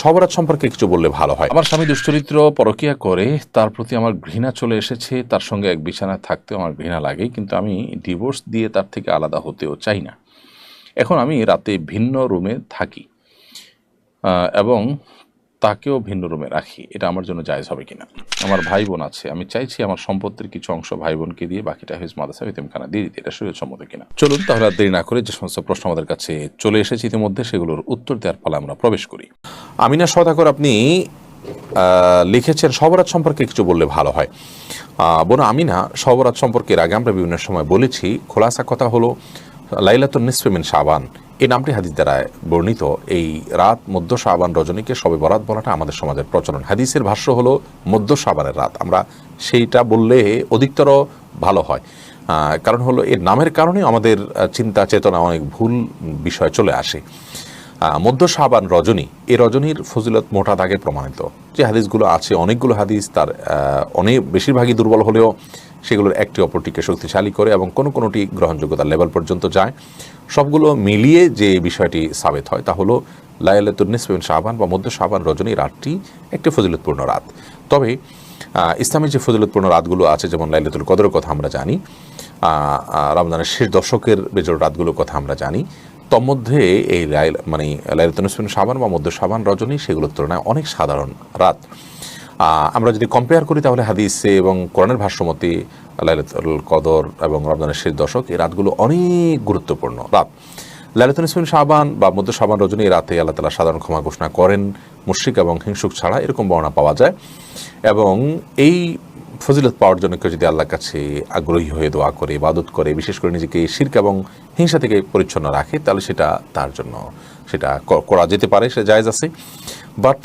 সবরাত সম্পর্কে কিছু বললে ভালো হয়। আমার স্বামী দুশ্চরিত্র পরকীয়া করে, তার প্রতি আমার ঘৃণা চলে এসেছে। তার সঙ্গে এক বিছানায় থাকতেও আমার ঘৃণা লাগে, কিন্তু আমি ডিভোর্স দিয়ে তার থেকে আলাদা হতেও চাই না। এখন আমি রাতে ভিন্ন রুমে থাকি এবং তাকেও ভিন্ন রুমে রাখি। এটা আমার জন্য জায়েজ হবে কিনা? আমার ভাই বোন আছে, আমি চাইছি আমার সম্পত্তির কিছু অংশ ভাই বোনকে দিয়ে বাকিটা হিজ মাদ্রাসা ইতিমখানা দিয়ে দিতে। এটা শরীয়ত সম্মত কিনা? চলুন তাহলে আর দেরি না করে যে সমস্ত প্রশ্ন আমাদের কাছে চলে এসেছে ইতিমধ্যে সেগুলোর উত্তর দেওয়ার ফলে আমরা প্রবেশ করি। আমিনা সওদাগর আপনি লিখেছেন সবরাত সম্পর্কে কিছু বললে ভালো হয়। বোন আমিনা, সবরাত সম্পর্কে এর আগে আমরা বিভিন্ন সময় বলেছি। খোলাসা কথা হলো লাইলাতুন নিসফে মিন শাবান এই নামটি হাদিস দ্বারা বর্ণিত। এই রাত মধ্য শাবান রজনীকে শবে বরাত বলাটা আমাদের সমাজের প্রচলন। হাদিসের ভাষ্য হলো মধ্য শাবানের রাত, আমরা সেইটা বললে অধিকতর ভালো হয়। কারণ হলো এর নামের কারণে আমাদের চিন্তা চেতনা অনেক ভুল বিষয় চলে আসে। মধ্য শাবান রজনী, এই রজনীর ফজিলত মোটা দাগে প্রমাণিত। যে হাদিসগুলো আছে অনেকগুলো হাদিস, তার অনেক বেশিরভাগই দুর্বল হলেও সেগুলোর একটি অপরটিকে শক্তিশালী করে এবং কোনোটি গ্রহণযোগ্যতার লেভেল পর্যন্ত যায়। সবগুলো মিলিয়ে যে বিষয়টি সাবেত হয় তা হলো লাইলাতুন নিসফে মিন শাবান বা মধ্য শাবান রজনী রাতটি একটি ফজিলতপূর্ণ রাত। তবে ইসলামের যে ফজিলতপূর্ণ রাতগুলো আছে, যেমন লাইলাতুল কদরের কথা আমরা জানি, রমজানের শেষ দশকের বেজোড় রাতগুলোর কথা আমরা জানি, তন্মধ্যে এই লাইলাতুন নিসফে মিন শাবান বা মধ্য শাবান রজনী সেগুলোর তুলনায় অনেক সাধারণ রাত। আমরা যদি কম্পেয়ার করি তাহলে হাদিসে এবং কোরআনের ভাষ্যমতে লাইলাতুল কদর এবং রমজানের শেষ দশক এই রাতগুলো অনেক গুরুত্বপূর্ণ রাত। লাইলাতুল নিসফে মিন শাবান বা মধ্য শাবান রজনী এই রাতে আল্লাহ তাআলা সাধারণ ক্ষমা ঘোষণা করেন, মুশরিক এবং হিংসুক ছাড়া, এরকম বর্ণনা পাওয়া যায়। এবং এই ফজিলত পাওয়ার জন্য কেউ যদি আল্লাহর কাছে আগ্রহী হয়ে দোয়া করে, ইবাদত করে, বিশেষ করে নিজেকে শিরক এবং হিংসা থেকে পরিচ্ছন্ন রাখে, তাহলে সেটা তার জন্য সেটা করা যেতে পারে, সে জায়েজ আছে। বাট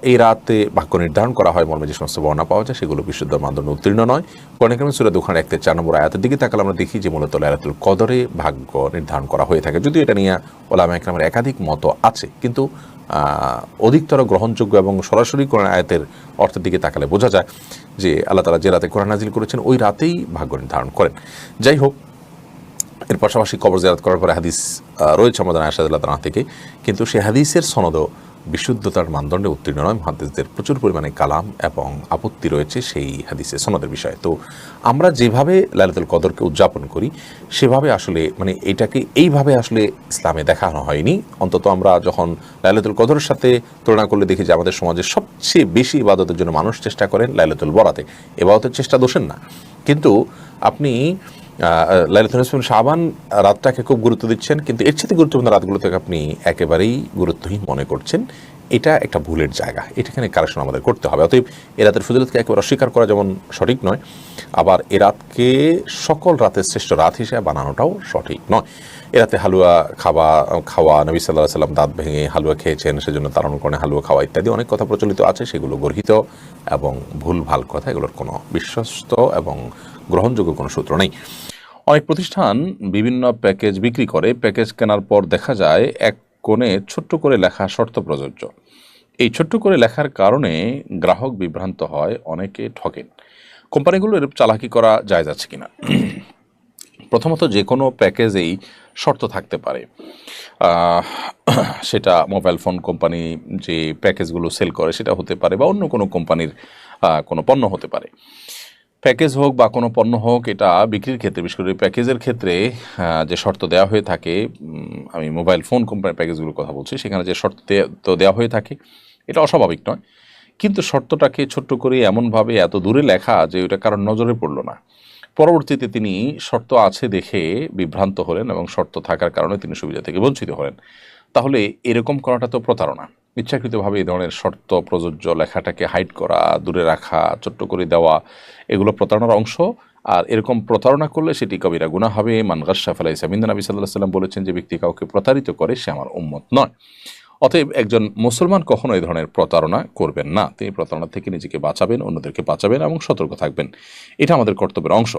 এই রাতে ভাগ্য নির্ধারণ করা হয় মর্মে যে সমস্ত বর্ণনা পাওয়া যায় সেগুলো বিশুদ্ধ মানদণ্ড উত্তীর্ণ নয়। কোরআনে কারিমে সূরা দুখানের 1-4 নম্বর আয়াতের দিকে তাকালে আমরা দেখি যে মূলত লাইলাতুল কদরে ভাগ্য নির্ধারণ করা হয়ে থাকে। যদিও এটা নিয়ে ওলামায়ে কেরামের একাধিক মত আছে, কিন্তু অধিকতর গ্রহণযোগ্য এবং সরাসরি কোরআন আয়াতের অর্থের দিকে তাকালে বোঝা যায় যে আল্লাহ তাআলা যে রাতে কোরআন নাজিল করেছেন ওই রাতেই ভাগ্য নির্ধারণ করেন। যাই হোক, এর পাশাপাশি কবর জিয়ারত করার পরে হাদিস রয়েছে আমাদের আয়েশা রাদিয়াল্লাহু আনহা থেকে, কিন্তু সেই হাদিসের সনদ বিশুদ্ধতার মানদণ্ডে উত্তীর্ণ নয়। মুহাদ্দিসদের প্রচুর পরিমাণে কালাম এবং আপত্তি রয়েছে সেই হাদিসের সনদের বিষয়ে। তো আমরা যেভাবে লাইলাতুল কদরকে উদযাপন করি সেভাবে আসলে এটাকে এইভাবে আসলে ইসলামে দেখানো হয়নি। অন্তত আমরা যখন লাইলাতুল কদরের সাথে তুলনা করলে দেখি যে আমাদের সমাজের সবচেয়ে বেশি ইবাদতের জন্য মানুষ চেষ্টা করেন লাইলাতুল বরাতে। ইবাদতের চেষ্টা দোষের না, কিন্তু আপনি লাইলাতুল নিসফে মিন শাবান রাতটাকে খুব গুরুত্ব দিচ্ছেন, কিন্তু এর সাথে গুরুত্বপূর্ণ রাতগুলোতে আপনি একেবারেই গুরুত্বহীন মনে করছেন। এটা একটা ভুলের জায়গা, এটাখানে কারেকশন আমাদের করতে হবে। অতএব এ রাতের ফজিলতকে একেবারে অস্বীকার করা যেমন সঠিক নয়, আবার এ রাতকে সকল রাতের শ্রেষ্ঠ রাত হিসেবে বানানোটাও সঠিক নয়। এ রাতে হালুয়া খাওয়া, নবী সাল্লাল্লাহু আলাইহি ওয়াসাল্লাম দাঁত ভেঙে হালুয়া খেয়েছেন, সেজন্য তার অনুকরণে হালুয়া খাওয়া ইত্যাদি অনেক কথা প্রচলিত আছে, সেগুলো গর্হিত এবং ভুলভাল কথা। এগুলোর কোনো বিশ্বস্ত এবং গ্রহণযোগ্য কোনো সূত্র নেই। অনেক প্রতিষ্ঠান বিভিন্ন প্যাকেজ বিক্রি করে, প্যাকেজ কেনার পর দেখা যায় এক কোণে ছোট্ট করে লেখা শর্ত প্রযোজ্য। এই ছোট্ট করে লেখার কারণে গ্রাহক বিভ্রান্ত হয়, অনেকে ঠকেন। কোম্পানিগুলোর চালাকি করা জায়েজ আছে কিনা? প্রথমত, যে কোনো প্যাকেজেই শর্ত থাকতে পারে। সেটা মোবাইল ফোন কোম্পানি যে প্যাকেজগুলো সেল করে সেটা হতে পারে, বা অন্য কোনো কোম্পানির কোনো পণ্য হতে পারে। প্যাকেজ হোক বা কোনো পণ্য হোক, এটা বিক্রির ক্ষেত্রে, বিশেষ করে প্যাকেজের ক্ষেত্রে যে শর্ত দেওয়া হয়ে থাকে, আমি মোবাইল ফোন কোম্পানির প্যাকেজগুলোর কথা বলছি, সেখানে যে শর্ত তো দেওয়া হয়ে থাকে এটা অস্বাভাবিক নয়, কিন্তু শর্তটাকে ছোট্ট করে এমনভাবে এত দূরে লেখা যে ওটা কারোর নজরে পড়ল না। পরবর্তীতে তিনি শর্ত আছে দেখে বিভ্রান্ত হলেন এবং শর্ত থাকার কারণে তিনি সুবিধা থেকে বঞ্চিত হলেন। তাহলে এরকম করাটা তো প্রতারণা। ইচ্ছাকৃতভাবে এই ধরনের শর্ত প্রযোজ্য লেখাটাকে হাইড করা, দূরে রাখা, ছোট্ট করে দেওয়া, এগুলো প্রতারণার অংশ। আর এরকম প্রতারণা করলে সেটি কবিরা গুনাহ হবে। মান গাশশা ফালাইসা মিন্না, নবী সাল্লাল্লাহু আলাইহি ওয়াসাল্লাম বলেছেন যে ব্যক্তি কাউকে প্রতারিত করে সে আমার উম্মত নয়। অতএব একজন মুসলমান কখনো এই ধরনের প্রতারণা করবেন না। তিনি প্রতারণা থেকে নিজেকে বাঁচাবেন, অন্যদেরকে বাঁচাবেন এবং সতর্ক থাকবেন, এটা আমাদের কর্তব্যের অংশ।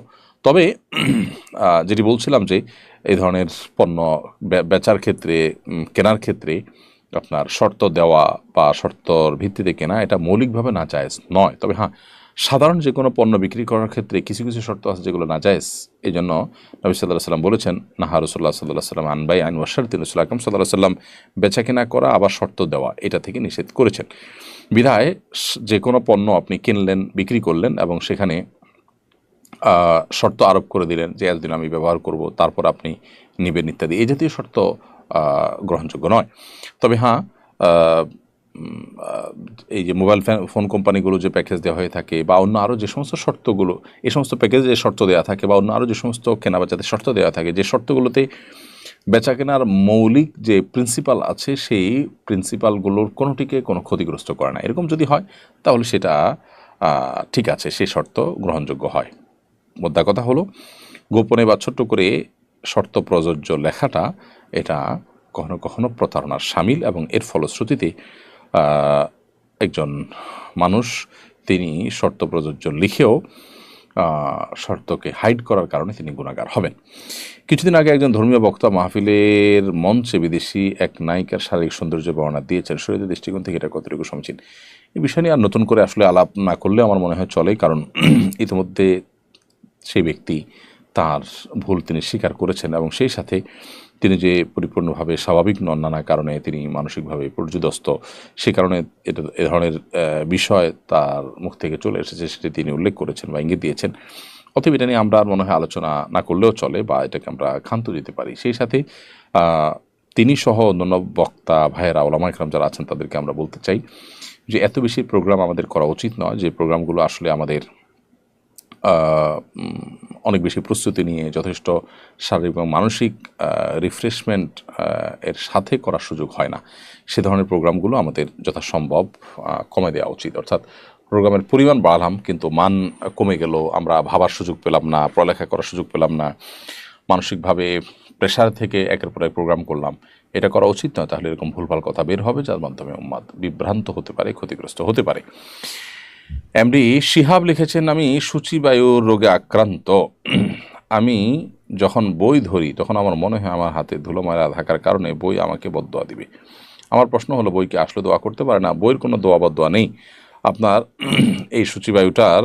তবে যেটি বলছিলাম যে এই ধরনের পণ্য বেচার ক্ষেত্রে, কেনার ক্ষেত্রে আপনার শর্ত দেওয়া বা শর্তর ভিত্তিতে কেনা, এটা মৌলিকভাবে না জায়েজ নয়। তবে হ্যাঁ, সাধারণ যে কোনো পণ্য বিক্রি করার ক্ষেত্রে কিছু কিছু শর্ত আছে যেগুলো নাজায়েজ। এই জন্য নবী সাল্লাল্লাহু আলাইহি সাল্লাম বলেছেন, নাহা রাসূলুল্লাহ সাল্লাল্লাহু আলাইহি সাল্লাম আন বাই'আন ওয়া শারতিন, রাসূল আকরাম সাল্লাল্লাহু আলাইহি সাল্লাম বেচাকেনা করা আবার শর্ত দেওয়া এটা থেকে নিষেধ করেছেন। বিধায় যে কোনো পণ্য আপনি কিনলেন, বিক্রি করলেন এবং সেখানে শর্ত আরোপ করে দিলেন যে এতদিন আমি ব্যবহার করব, তারপর আপনি নিবেন ইত্যাদি, এই জাতীয় শর্ত গ্রহণযোগ্য নয়। তবে হ্যাঁ, এই যে মোবাইল ফোন কোম্পানিগুলো যে প্যাকেজ দেওয়া হয়ে থাকে বা অন্য আরও যে সমস্ত শর্তগুলো, এই সমস্ত প্যাকেজে যে শর্ত দেওয়া থাকে বা অন্য আরও যে সমস্ত কেনাবেচাতে শর্ত দেওয়া থাকে, যে শর্তগুলোতে বেচা কেনার মৌলিক যে প্রিন্সিপাল আছে সেই প্রিন্সিপালগুলোর কোনোটিকে কোনো ক্ষতিগ্রস্ত করে না, এরকম যদি হয় তাহলে সেটা ঠিক আছে, সেই শর্ত গ্রহণযোগ্য হয়। মোদ্দা কথা হলো, গোপনে বা ছোট্ট করে শর্ত প্রযোজ্য লেখাটা এটা কখনো কখনো প্রতারণার শামিল, এবং এর ফলশ্রুতিতে একজন মানুষ তিনি শর্ত প্রযোজ্য লিখেও শর্তকে হাইড করার কারণে তিনি গুনাহগার হবেন। কিছুদিন আগে একজন ধর্মীয় বক্তা মাহফিলের মঞ্চে বিদেশি এক নায়িকার শারীরিক সৌন্দর্য বর্ণনা দিয়েছেন। শরীরের দৃষ্টিকোণ থেকে এটা কতটুকু সমীচীন, এই বিষয় নিয়ে আর নতুন করে আসলে আলাপ না করলে আমার মনে হয় চলে, কারণ ইতিমধ্যে সেই ব্যক্তি তার ভুল তিনি স্বীকার করেছেন এবং সেই সাথে তিনি যে পরিপূর্ণভাবে স্বাভাবিক নন, নানা কারণে তিনি মানসিকভাবে পর্যুদস্ত, সে কারণে এটা এ ধরনের বিষয় তার মুখ থেকে চলে এসেছে, সেটি তিনি উল্লেখ করেছেন বা ইঙ্গিত দিয়েছেন। অতএব এটা নিয়ে আমরা মনে হয় আলোচনা না করলেও চলে বা এটাকে আমরা ক্ষান্ত দিতে পারি। সেই সাথে তিনি সহ অন্যান্য বক্তা ভাইয়েরা, ওলামা ইকরাম যারা আছেন তাদেরকে আমরা বলতে চাই যে এত বেশি প্রোগ্রাম আমাদের করা উচিত নয়, যে প্রোগ্রামগুলো আসলে আমাদের অনেক বেশি প্রস্তুতি নিয়ে যথেষ্ট শারীরিক এবং মানসিক রিফ্রেশমেন্ট এর সাথে করার সুযোগ হয় না, সে ধরনের প্রোগ্রামগুলো আমাদের যথাসম্ভব কমে দেওয়া উচিত। অর্থাৎ প্রোগ্রামের পরিমাণ বাড়ালাম কিন্তু মান কমে গেল, আমরা ভাবার সুযোগ পেলাম না, পড়ালেখা করার সুযোগ পেলাম না, মানসিকভাবে প্রেশার থেকে একের পর এক প্রোগ্রাম করলাম, এটা করা উচিত নয়। তাহলে এরকম ভুলভাল কথা বের হবে যার মাধ্যমে উম্মাদ বিভ্রান্ত হতে পারে, ক্ষতিগ্রস্ত হতে পারে। এমডি শিহাব লিখেছেন, আমি সূচিবায়ুর রোগে আক্রান্ত। আমি যখন বই ধরি তখন আমার মনে হয় আমার হাতে ধুলো ময়লা থাকার কারণে বই আমাকে বদদোয়া দিবে। আমার প্রশ্ন হলো, বই কি আসলে দোয়া করতে পারে? না, বইয়ের কোনো দোয়া বদদোয়া নেই। আপনার এই সূচিবায়ুটার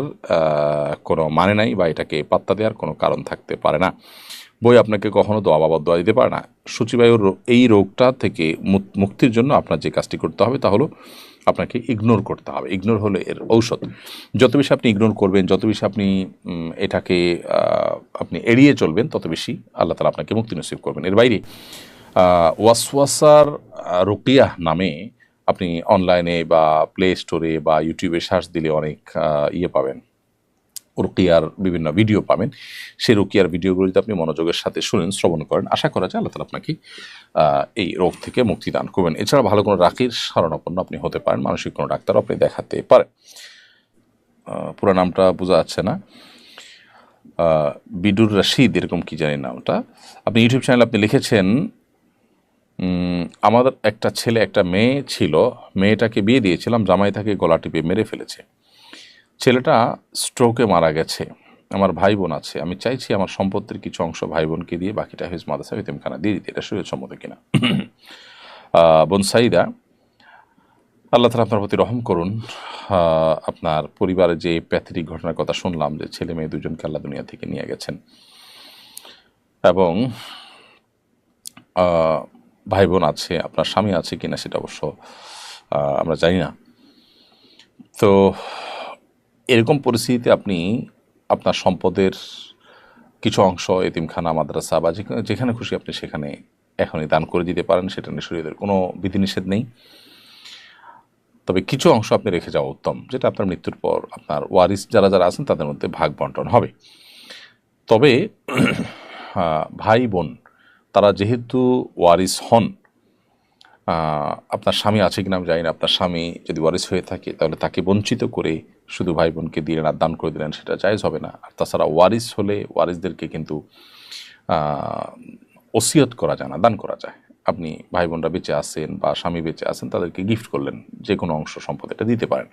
কোনো মানে নাই বা এটাকে পাত্তা দেওয়ার কোনো কারণ থাকতে পারে না। বই আপনাকে কখনো দোয়া বা বদদোয়া দিতে পারে না। সূচিবায়ুর এই রোগটা থেকে মুক্তির জন্য আপনার যে কাজটি করতে হবে তা হলো আপনাকে ইগনোর করতে হবে। ইগনোর হলো এর ঔষধ। যত বেশি আপনি ইগনোর করবেন, যত বেশি আপনি এটাকে আপনি এড়িয়ে চলবেন, তত বেশি আল্লাহ তাআলা আপনাকে মুক্তি নসিব করবেন। এর বাইরে ওয়াসওয়াসার রুকিয়া নামে আপনি অনলাইনে বা প্লে স্টোরে বা ইউটিউবে সার্চ দিলে অনেক পাবেন, রুকিয়ার বিভিন্ন ভিডিও পাবেন। সেই রুকিয়ার ভিডিওগুলো যদি আপনি মনোযোগের সাথে শুনেন, শ্রবণ করেন, আশা করা যায় আল্লাহ তাআলা আপনাকে এই রোগ থেকে মুক্তি দান করবেন। এছাড়া ভালো কোনো রাকির শরণাপন্ন আপনি হতে পারেন, মানসিক কোনো ডাক্তার আপনি দেখাতে পারেন। পুরো নামটা বোঝা যাচ্ছে না, বিডুর রশিদ এরকম কি জানি নামটা। আপনি ইউটিউব চ্যানেল আপনি লিখেছেন, আমাদের একটা ছেলে একটা মেয়ে ছিল, মেয়েটাকে বিয়ে দিয়েছিলাম, জামাই তাকে গলা টিপে মেরে ফেলেছে, ছেলেটা স্ট্রোকে মারা গেছে, আমার ভাই বোন আছে, আমি চাইছি আমার সম্পত্তির কিছু অংশ ভাই বোনকে দিয়ে বাকিটা হিফজ মাদ্রাসা ইতিমখানা দিয়ে দিতে, এটা শরীয়ত সম্মত কিনা? বোন সাইদা, আল্লাহ তাআলা আপনার প্রতি রহম করুন। আপনার পরিবারে যে প্যাথেটিক ঘটনার কথা শুনলাম, যে ছেলে মেয়ে দুজনকে আল্লাহ দুনিয়া থেকে নিয়ে গেছেন এবং ভাই বোন আছে, আপনার স্বামী আছে কিনা সেটা অবশ্য আমরা জানি না। তো এরকম পরিস্থিতিতে আপনি আপনার সম্পদের কিছু অংশ এতিমখানা, মাদ্রাসা বা যেখানে খুশি আপনি সেখানে এখনই দান করে দিতে পারেন, সেটা নিয়ে শরীয়তের কোনো বিধিনিষেধ নেই। তবে কিছু অংশ আপনি রেখে যাওয়া উত্তম, যেটা আপনার মৃত্যুর পর আপনার ওয়ারিস যারা যারা আছেন তাদের মধ্যে ভাগ বন্টন হবে। তবে ভাই বোন তারা যেহেতু ওয়ারিস হন, আপনার স্বামী আছে কিনা আমি জানি না, আপনার স্বামী যদি ওয়ারিস হয়ে থাকে তাহলে তাকে বঞ্চিত করে শুধু ভাই বোনকে দিলেন আর দান করে দিলেন, সেটা জায়েজ হবে না। আর তাছাড়া ওয়ারিস হলে ওয়ারিসদেরকে কিন্তু ওসিয়ত করা যায় না, দান করা যায়। আপনি ভাই বোনরা বেঁচে আছেন বা স্বামী বেঁচে আছেন, তাদেরকে গিফট করলেন, যে কোনো অংশ সম্পদ এটা দিতে পারেন।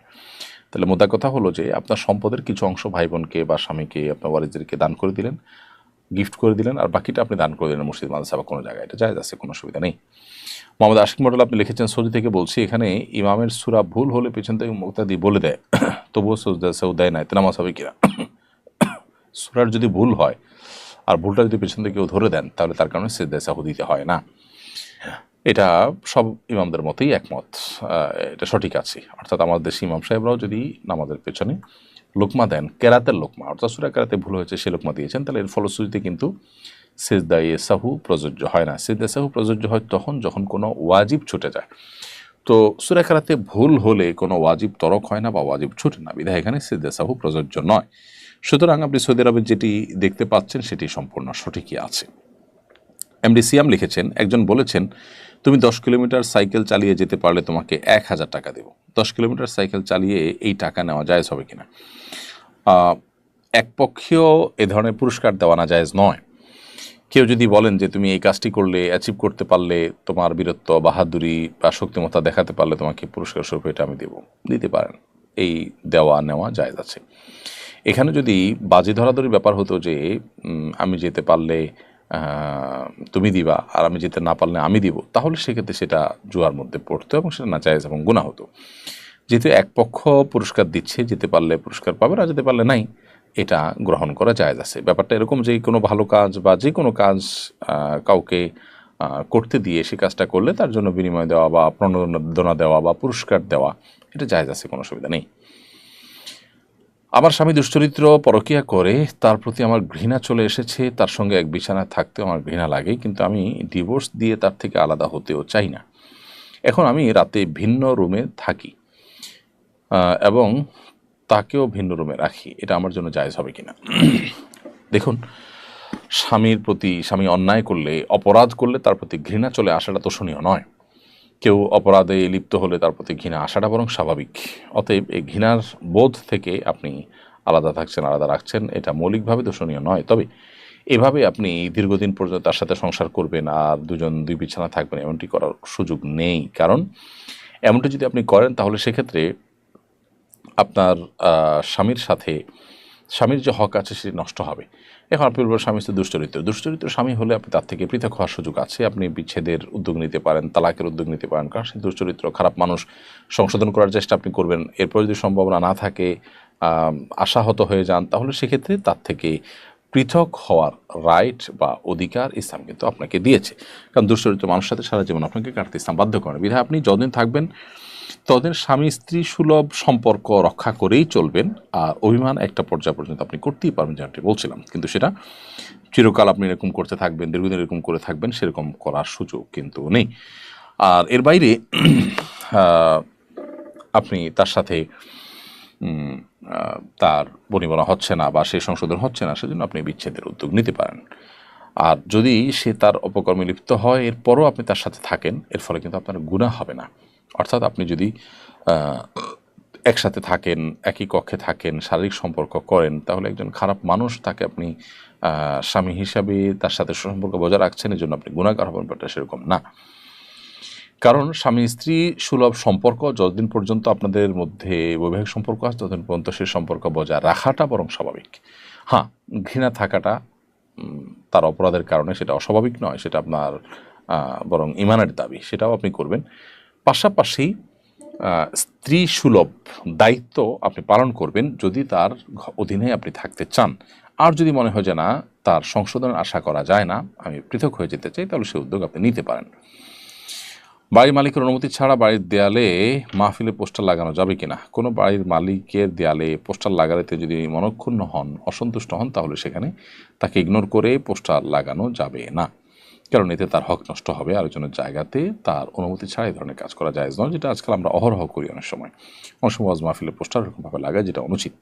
তাহলে মোদ্দা কথা হলো যে আপনার সম্পদের কিছু অংশ ভাই বোনকে বা স্বামীকে, আপনার ওয়ারিসদেরকে দান করে দিলেন, গিফট করে দিলেন, আর বাকিটা আপনি দান করে দিলেন মসজিদ, মাদ্রাসা বা কোনো জায়গায়, এটা জায়েজ আছে, কোনো অসুবিধা নেই। মোহাম্মদ আশিক মডেল আপনি লিখেছেন সৌদি থেকে বলছি, এখানে ইমামের সূরা ভুল হলে পেছন থেকে মুক্তাদি বলে দেয়, তবুও সেও দেয় না, এতে নামাজ হবে কিনা? সূরার যদি ভুল হয় আর ভুলটা যদি পেছন থেকে কেউ ধরে দেন তাহলে তার কারণে সিজদায়ে সাহু দিতে হয় না। এটা সব ইমামদের মতেই একমত, এটা সঠিক আছে। অর্থাৎ আমাদের দেশি ইমাম সাহেবরাও যদি নামাজের পেছনে লোকমা দেন, কেরাতের লোকমা, অর্থাৎ সূরা কেরাতে ভুল হয়েছে সে লোকমা দিয়েছেন, তাহলে এর ফলশ্রুতিতে কিন্তু সিজদায়ে সাহু প্রযোজ্য হয় না। সিজদায়ে সাহু প্রযোজ্য হয় তখন যখন কোনো ওয়াজিব ছুটে যায়। তো সূরা কেরাতে ভুল হলে কোনো ওয়াজিব তরক হয় না বা ওয়াজিব ছুটে না, বিধায় এখানে সিজদায়ে সাহু প্রযোজ্য নয়। সুতরাং আপনি সৌদি আরবে যেটি দেখতে পাচ্ছেন সেটি সম্পূর্ণ সঠিকই আছে। এমডি সিয়াম লিখেছেন, একজন বলেছেন তুমি 10 কিলোমিটার সাইকেল চালিয়ে যেতে পারলে তোমাকে 1000 টাকা দেব। 10 কিলোমিটার সাইকেল চালিয়ে এই টাকা নেওয়া জায়েজ হবে কিনা? একপক্ষীয় এ ধরনের পুরস্কার দেওয়া না জায়েজ নয়। কেউ যদি বলেন যে তুমি এই কাজটি করলে, অ্যাচিভ করতে পারলে, তোমার বীরত্ব, বাহাদুরি বা শক্তিমত্তা দেখাতে পারলে তোমাকে পুরস্কার স্বরূপ এটা আমি দেব, দিতে পারেন। এই দেওয়া নেওয়া জায়েজ আছে। এখানে যদি বাজি ধরাধরি ব্যাপার হতো যে আমি যেতে পারলে তুমি দিবা আর আমি যেতে না পারলে আমি দিব, তাহলে সেক্ষেত্রে সেটা জুয়ার মধ্যে পড়তো এবং সেটা নাজায়েজ এবং গুনাহ হতো। যেহেতু এক পক্ষ পুরস্কার দিচ্ছে, যেতে পারলে পুরস্কার পাবে, আর যেতে পারলে নাই, এটা গ্রহণ করা জায়েজ আছে। ব্যাপারটা এরকম যে কোনো ভালো কাজ বা যে কোনো কাজ কাউকে করতে দিয়ে সে কাজটা করলে তার জন্য বিনিময় দেওয়া বা প্রণোদনা দেওয়া বা পুরস্কার দেওয়া, এটা জায়েজ আছে, কোনো অসুবিধা নেই। আমার স্বামী দুশ্চরিত্র পরকীয়া করে, তার প্রতি আমার ঘৃণা চলে এসেছে, তার সঙ্গে এক বিছানায় থাকতেও আমার ঘৃণা লাগে, কিন্তু আমি ডিভোর্স দিয়ে তার থেকে আলাদা হতেও চাই না। এখন আমি রাতে ভিন্ন রুমে থাকি এবং তাকেও ভিন্ন রুমে রাখি, এটা আমার জন্য জায়েজ হবে কিনা? দেখুন, স্বামীর প্রতি স্বামী অন্যায় করলে, অপরাধ করলে তার প্রতি ঘৃণা চলে আসাটা তোষণীয় নয়। কেউ অপরাধে লিপ্ত হলে তার প্রতি ঘৃণা আসাটা বরং স্বাভাবিক। অতএব এই ঘৃণার বোধ থেকে আপনি আলাদা থাকছেন, আলাদা রাখছেন, এটা মৌলিকভাবে দূষণীয় নয়। তবে এভাবে আপনি দীর্ঘদিন পর্যন্ত তার সাথে সংসার করবেন আর দুজন দুই বিছানা থাকবেন, এমনটি করার সুযোগ নেই। কারণ এমনটি যদি আপনি করেন তাহলে সেক্ষেত্রে আপনার স্বামীর সাথে স্বামীর যে হক আছে সেটি নষ্ট হবে। এখন আপনি বলবেন স্বামী হচ্ছে দুশ্চরিত্র স্বামী হলে আপনি তার থেকে পৃথক হওয়ার সুযোগ আছে। আপনি বিচ্ছেদের উদ্যোগ নিতে পারেন, তালাকের উদ্যোগ নিতে পারেন, কারণ সে দুশ্চরিত্র, খারাপ মানুষ। সংশোধন করার চেষ্টা আপনি করবেন। এরপর যদি সম্ভাবনা না থাকে, আশাহত হয়ে যান, তাহলে সেক্ষেত্রে তার থেকে পৃথক হওয়ার রাইট বা অধিকার ইসলাম কিন্তু আপনাকে দিয়েছে। কারণ দুশ্চরিত্র মানুষের সাথে সারা জীবন আপনাকে কাটতে ইসলাম বাধ্য করেন। বিধায় আপনি যতদিন থাকবেন ততদিন স্বামী স্ত্রী সুলভ সম্পর্ক রক্ষা করেই চলবেন, আর অভিমান একটা পর্যায় পর্যন্ত আপনি করতেই পারবেন, যেমনটি বলছিলাম। কিন্তু সেটা চিরকাল আপনি এরকম করতে থাকবেন, দীর্ঘদিন এরকম করে থাকবেন, সেরকম করার সুযোগ কিন্তু নেই। আর এর বাইরে আপনি তার সাথে তার বনিবনা হচ্ছে না বা সে সংশোধন হচ্ছে না, সেজন্য আপনি বিচ্ছেদের উদ্যোগ নিতে পারেন। আর যদি সে তার অপকর্মে লিপ্ত হয় এরপরও আপনি তার সাথে থাকেন, এর ফলে কিন্তু আপনার গুনাহ হবে না। অর্থাৎ আপনি যদি একসাথে থাকেন, একই কক্ষে থাকেন, শারীরিক সম্পর্ক করেন, তাহলে একজন খারাপ মানুষ, তাকে আপনি স্বামী হিসাবে তার সাথে সম্পর্ক বজায় রাখছেন, এই জন্য আপনি গুনাহগার হবেন, ব্যাপারটা সেরকম না। কারণ স্বামী স্ত্রী সুলভ সম্পর্ক যতদিন পর্যন্ত আপনাদের মধ্যে বৈবাহিক সম্পর্ক আছে ততদিন পর্যন্ত সে সম্পর্ক বজায় রাখাটা বরং স্বাভাবিক। হ্যাঁ, ঘৃণা থাকাটা তার অপরাধের কারণে সেটা অস্বাভাবিক নয়, সেটা আপনার বরং ইমানের দাবি, সেটাও আপনি করবেন। পাশাপাশি স্ত্রী সুলভ দায়িত্ব আপনি পালন করবেন যদি তার অধীনে আপনি থাকতে চান। আর যদি মনে হয় যে না, তার সংশোধনের আশা করা যায় না, আমি পৃথক হয়ে যেতে চাই, তাহলে সে উদ্যোগ আপনি নিতে পারেন। বাড়ির মালিকের অনুমতি ছাড়া বাড়ির দেয়ালে মাহফিলে পোস্টার লাগানো যাবে কিনা? কোনো বাড়ির মালিকের দেয়ালে পোস্টার লাগাতে যদি মনক্ষুণ্ণ হন, অসন্তুষ্ট হন, তাহলে সেখানে তাকে ইগনোর করে পোস্টার লাগানো যাবে না। কারণ এতে তার হক নষ্ট হবে। আরেকজনের জায়গাতে তার অনুমতি ছাড়া এই ধরনের কাজ করা জায়েজ নয়, যেটা আজকাল আমরা অহরহ করি। অনেক সময় ওয়াজ মাহফিলের পোস্টার এরকমভাবে লাগায়, যেটা অনুচিত।